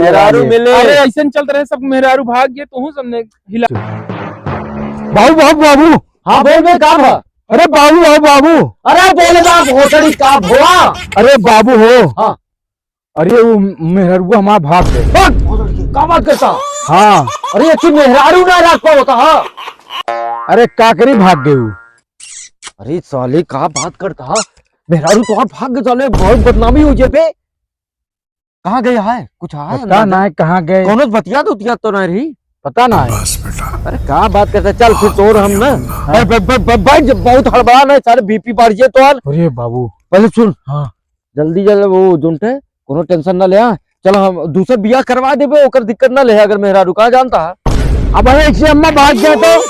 मेहरारू मिले। अरे ऐसे चलते रहे सब मेहरारू भाग गए तो सबने हिला। बाबू बाबू बाबू। हाँ बोल बे का भा? अरे बाबू हो बाबू। अरे बोले बाप होटड़ी का भुआ। अरे बाबू हो। हाँ अरे वो मेहरारू हमारा भाग गए। का बात करता? हाँ। अरे अच्छी मेहरारू ना रात को होता। हाँ अरे काकरी भाग गए। अरे साले का बात करता? मेहरारू तो भाग गए साले, बहुत बदनामी हो जेबे। कहाँ गया है? कुछ है पता ना है कहाँ गए। कौन बतिया तो ना रही। पता ना है। अरे कहाँ बात करते? चल फिर तोड़ हम ना भाई बहुत हड़बड़ा ना सारे बीपी बढ़ जाए तो। अरे बाबू पहले सुन। हाँ जल्दी वो जुनटे कोनो टेंशन ना ले। चलो हम दूसरा बियाह करवा देबे, ओकर दिक्कत ना ले। अगर मेहरारू कहाँ जानता है। अब ऐसे अम्मा भाग गया तो।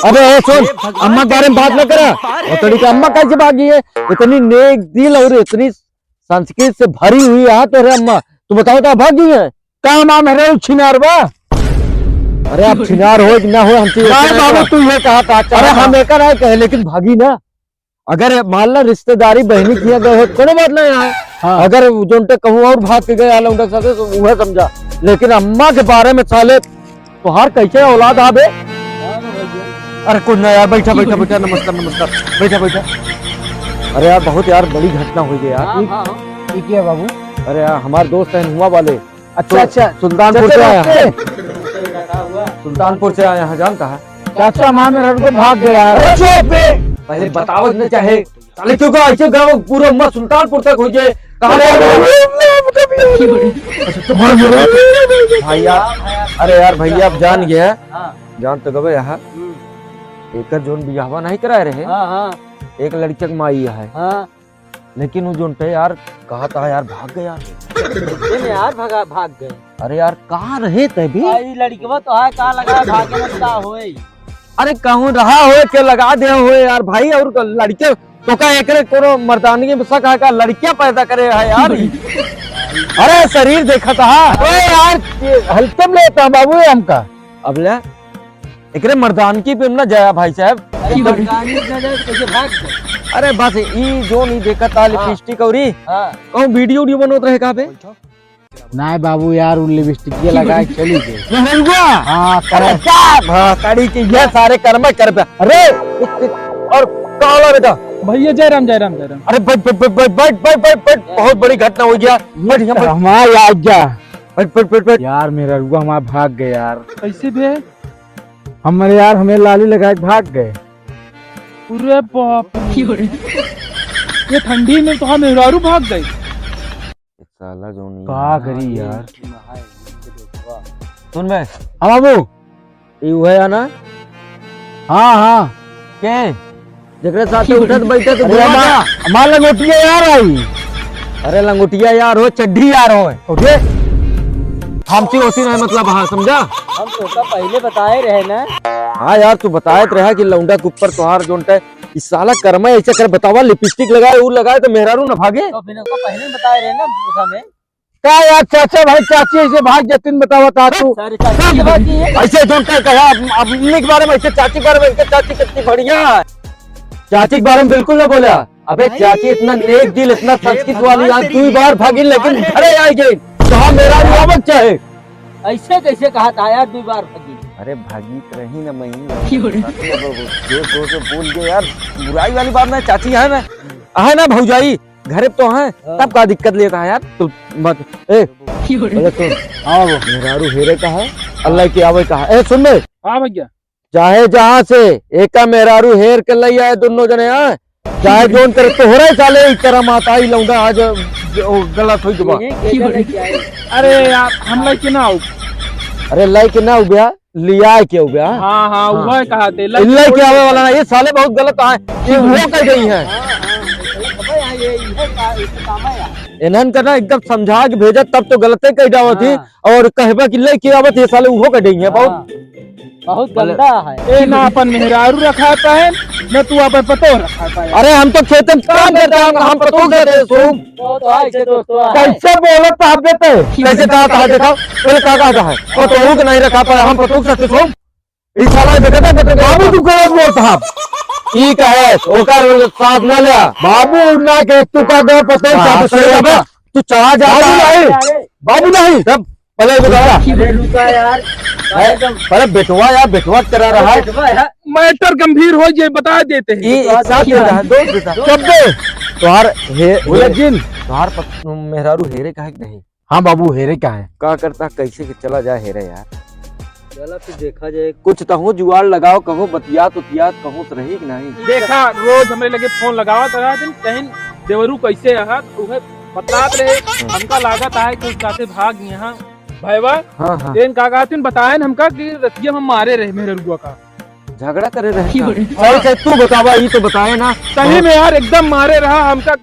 अबे सुन, अम्मा के बारे में बात न करा। और अम्मा कैसे भागी है? इतनी नेक दिल और इतनी संस्कृत से भरी हुई है तो अम्मा, तू बताओ तो भागी है? कहाँ माँ मेहरारू छिनार बा। अरे आप छिनार हो कि ना हो हमसे बाबू तू ये कहा था। अरे हम एक राय कहे लेकिन भागी ना। अगर मान ला रिश्तेदारी बहनी किया गए हो कोनो बात नहीं है। हाँ। अगर जोनते कहूँ और भाग के गए आलम तक तो वह समझा, लेकिन अम्मा के बारे में साले तुहार कैसे औलाद आबे? अरे कुछ ना यार, बैठा बैठा बैठा, नमस्कार नमस्कार, बैठा बैठा। अरे यार बहुत यार बड़ी घटना हुई है यार। ठीक है बाबू। अरे यार हमारे दोस्त हैं हुआ वाले। अच्छा अच्छा। सुल्तानपुर से आया है। सुल्तानपुर से आया है, जानता है? चाचा माँ मेहरारू को भाग गया। पहले बताओ न चाहे साले क्यों का ऐसे गाँव पूरा मत सुल्तानपुर तक हो जाए। भैया अरे यार भैया आप जान गया, जान तो गए यहाँ एक जोन बियाहवा नहीं करा रहे। एक लड़की के माई है, लेकिन वो जोन पे यार कहा था यार भाग गया यार भाग गए। अरे यार कहाँ रहे तभी? लड़कवा तो है कहाँ लगा भागे मत होए। अरे कहूँ रहा हो के लगा दे हो यार भाई। और लड़के तो का एक कोनो मर्दानगी में शक है का लड़कियां पैदा करे है यार। अरे शरीर देखा था यार हल्के में लेता बाबू हमका। अब ले एकरे मर्दानगी पे ना जाया भाई साहब। अरे बस ई जो नहीं देखा था लिपस्टिक और कहूँ वीडियो बनोत रहे कहाँ पे? नहीं बाबू यार लिपस्टिक ये लगा चली गई। हाँ कड़ी की ये सारे कर्म कर पे। अरे और कहा बेटा? भैया जयराम जयराम जयराम। अरे बैठ बैठ बैठ बैठ बैठ बैठ बैठ, बहुत बड़ी घटना हो गया। बैठ यहाँ बैठ। हमारा आज्ञा। बैठ बैठ बैठ बैठ। यार मेरा रुआ हमारा भाग गए यार। कैसे भी है? हमारे यार हमें लाली लगा के भाग गए। अरे बाप ये ठंडी में तो हम मेहरारू भाग गए। साला जो नहीं का करी यार। सुन बे। हाँ बाबू ये हुआ है ना? हाँ हाँ क्या जगह साथ उठत बैठत हमारा लंगोटिया यार आई। अरे लंगोटिया यार हो, चड्ढी यार हो। उठे हमसे होती नहीं मतलब। हाँ समझा? हम तो पहले बताए रहे ना। हाँ यार तू बताए रहा कि लौंडा के ऊपर तुहार जोनटा इस साला कर्म ऐसा कर बतावा। लिपस्टिक लगाए वो लगाए तो मेहरारू न भागे। तो फिर उसको पहले बताए रहे ना पूछा में। क्या यार चाचा भाई चाची ऐसे भाग जाती बतावा था तू। सारी चाची की बात ये है। ऐसे जोनटा कहा अपने के बारे में, ऐसे चाची के बारे में। चाची कितनी बढ़िया है। चाची के बारे में बिल्कुल ना बोला। अबे चाची इतना नेक दिल, इतना संस्कृत वाली, आज 2 बार भागी लेकिन घरे आई गई। तो मेरा आवक चाहे ऐसे कैसे कहा था यार 2 बार भागी? अरे भागी रही ना मैं जो बोल गए यार। बुराई वाली बात ना, चाची है ना, है ना भौजाई घरे तो है, तब का दिक्कत लेता है यार तू मत। ए सुन, आओ मेहरारू हेरे का है, अल्लाह की आवे का है। ए सुन बे। हाँ भैया। चाहे जहाँ से एका मेहरारू हेर के लई आए दोनों जने आए, चाहे जोन करे तो हो रहे साले इस तरह माता ही लौंडा आज गलत हुई जुबा। अरे यार हम लोग के ना आओ। अरे लाई के ना हो गया, लिया क्या हो गया? हाँ हाँ वह कहा थे लई के आवे वाला ना, ये साले बहुत गलत है। ये वो कर गई है। इन्हन करना एकदम समझा के भेजा तब तो गलते कह जाओ थी। और कहबा कि ले के आवत ये साले वो कर गई है। बहुत गंदा है। ए ना अपन मेहरारू रखा है न तू अपन पतो रखा है। अरे हम तो खेत में काम करते हैं, हम पतो देते हैं। कैसे बोलो तो आप देते कैसे कहा था देखा पहले कहा था है पतो के नहीं रखा पाया। हम पतो सकते सो इस साला देखा था बाबू तू करो बोलता ठीक है ओकर साथ न लिया बाबू ना के तू का दो पतो तू चढ़ा जा बाबू नहीं तब पहले बताया अरे रुका यार पहले बेटवा यार बेटवा करा रहा है बेटवा है। मैटर गंभीर हो जाए बता देते हैं। ये एक साथ दे रहा है दोस्त देता कब दे तुहार हे जिन तुहार मेहरारू हेरे का है कि नहीं हाँ बाबू हेरे क्या है का करता कैसे कि चला जाए हेरे यार चला तो देखा जाए। कुछ तहु जुगाड़ लगाओ कहो बतियात उतियात कहो तो रही कि नहीं देखा रोज हमरे लगे फोन लगावत रहा दिन कहीं देवरू कैसे रहा उहे बतलात रहे हमका लागत है कि उसका भाग यहाँ भाईवा हाँ हाँ देन का कहतिन बताए हमका कि रतिया हम मारे रहे मेरे रुआ का झगड़ा करे रहे अच्छा तू बतावा ये तो बताए ना सही में यार एकदम मारे रहा हमका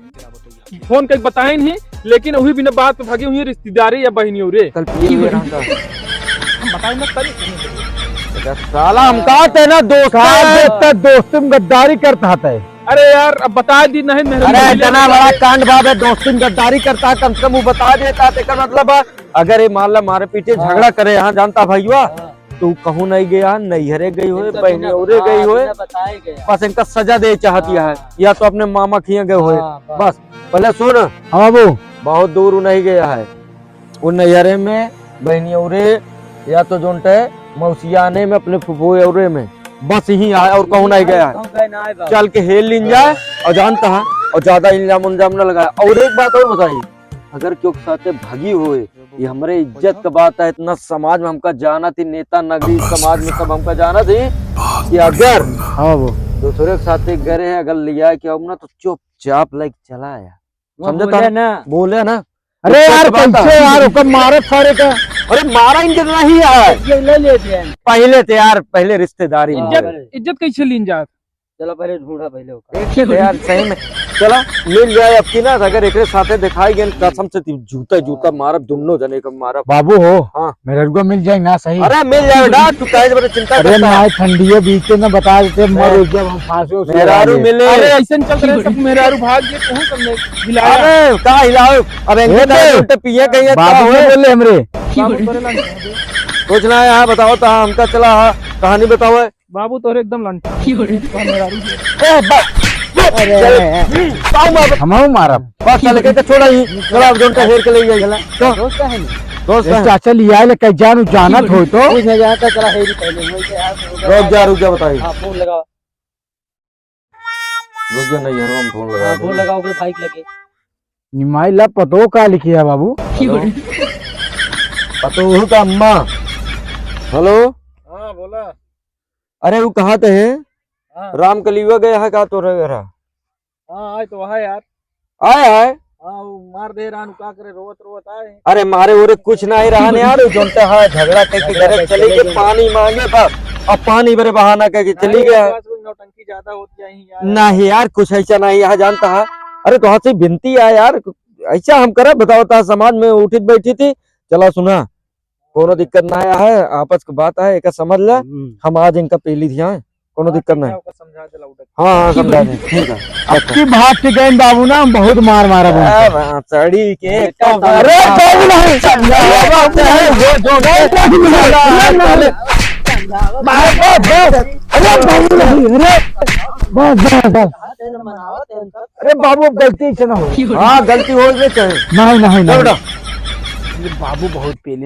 फोन कहीं बताए नहीं लेकिन वही बिना बात पे भागी हुई रिश्तेदारी या बहनियों रे कल पिए हुए रहा हम बताए ना तरी साला हम कहते ना दोस्त दोस्त गद्दारी करता है अरे यार अब बता दी नहीं मेरे अरे इतना बड़ा कांड बाब है दोस्त गद्दारी करता है कम से कम वो बता देता तेरा मतलब है अगर ये मान ला मारे पीछे झगड़ा करे यहाँ जानता भैया तू कहूँ नहीं गया नैहरे गई हुए बहनी औरे गई हुए बताए गया। बस इनका सजा दे चाहती है या तो अपने मामा खिए गए हुए बस पहले सुन हाँ बाबू बहुत दूर नहीं गया है वो नैहरे में बहनी औरे या तो जोनटे मौसियाने में अपने फुफू औरे में बस यही आया और कहूँ नहीं गया है चल के हेल लिन जाए और जानता है और ज्यादा इल्जाम उल्जाम न लगाए और एक बात और बताइए अगर क्यों साथे भागी हुए ये हमारे इज्जत का बात है इतना समाज में हमका जाना थी नेता नगरी समाज में सब हमका जाना थी कि अगर हाँ बाबू दूसरे के साथ गए हैं अगर लिया कि अब ना तो चुपचाप लाइक चला आया समझे बोले ना बोले ना अरे यार कैसे यार उसका मारे सारे का अरे मारा इनके नहीं है ये ले लेते हैं। पहले थे यार पहले रिश्तेदारी इज्जत कैसे लीन जात चलो पहले ढूंढा पहले होगा। यार सही में चला मिल जाए अब की ना अगर एक साथे दिखाई गए कसम से जूता जूता मारा दोनों जने को मारा बाबू हो हाँ मेरे रुआ मिल जाए ना सही अरे मिल जाएगा तू काहे बड़े चिंता अरे करता ना है ठंडी है बीच में बता देते मर जब हम फांसी उसी मेहरारू मिले अरे ऐसे चल रहे सब मेरे आरू भाग गए कहूं करने हिलाया अरे का हिलाओ अब इनके पिए कहीं बाबू ने बोले हमरे बाबू तोरे लन कुछ ना है यहाँ बताओ तो हमका चला कहानी बताओ है बाबू तोरे एकदम लन मेरे आरू हम मारा बस चल के छोड़ा ही चला अब जोनटा हेर के ले जाएगा दोस्त है ना दोस्त है चाचा लिया है कहीं जानू जानत हो तो कुछ नहीं जाता चला हेरी पहले वही से यार रुक जा बताइए हां फोन लगाओ रुक जा नहीं यार हम फोन लगा हां फोन लगाओ के बाइक लगे निमाई ला पतो का लिखिया बाबू पतो का अम्मा हेलो हां बोला अरे वो कहाँ थे हाँ। राम कलियुगा गया है का तो रहा हां आए तो है यार आया है हां मार दे रान का करे रोवत रोवत आए अरे मारे ओरे कुछ नहीं रहा ने यार जोनते है झगड़ा करके घर चले गए पानी मांगे बस अब पानी भरे बहाना करके चली गया नौटंकी ज्यादा होती है यार नहीं यार कुछ ऐसा नहीं यहाँ जानता है अरे तो से विनती है यार ऐसा हम करे बताओ समाज में उठी बैठी थी चला सुना कोनो दिक्कत ना आया है आपस की बात है एक समझ ले हम आज इनका पहली थी यहाँ कोनो दिक्कत नहीं समझा दे लाउड हाँ हाँ समझा दें ठीक है आपकी भाग के गए बाबू ना हम बहुत मार मारा चढ़ी के अरे बाबू नहीं अरे बाबू गलती से ना हो हाँ गलती हो गई चाहे नहीं नहीं नहीं बाबू बहुत पहले